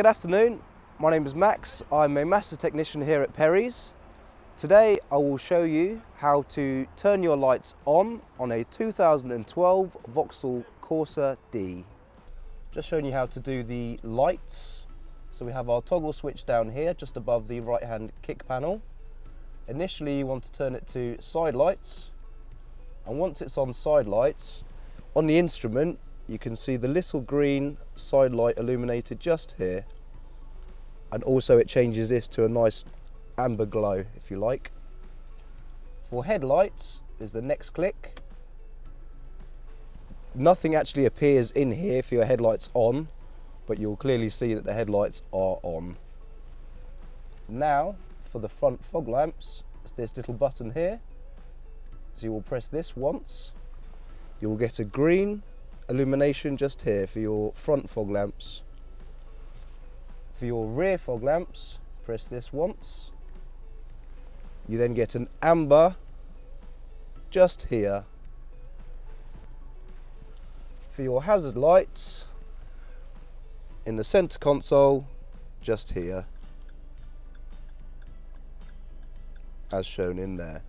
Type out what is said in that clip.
Good afternoon, my name is Max. I'm a master technician here at Perry's. Today I will show you how to turn your lights on a 2012 Vauxhall Corsa D. Just showing you how to do the lights. So we have our toggle switch down here just above the right hand kick panel. Initially you want to turn it to side lights, and once it's on side lights, on the instrument you can see the little green side light illuminated just here, and also it changes this to a nice amber glow if you like. For headlights is the next click. Nothing actually appears in here for your headlights on, but you'll clearly see that the headlights are on. Now for the front fog lamps, it's this little button here. So you will press this once, you will get a green illumination just here for your front fog lamps. For your rear fog lamps, press this once, you then get an amber just here. For your hazard lights, in the centre console, just here, as shown in there.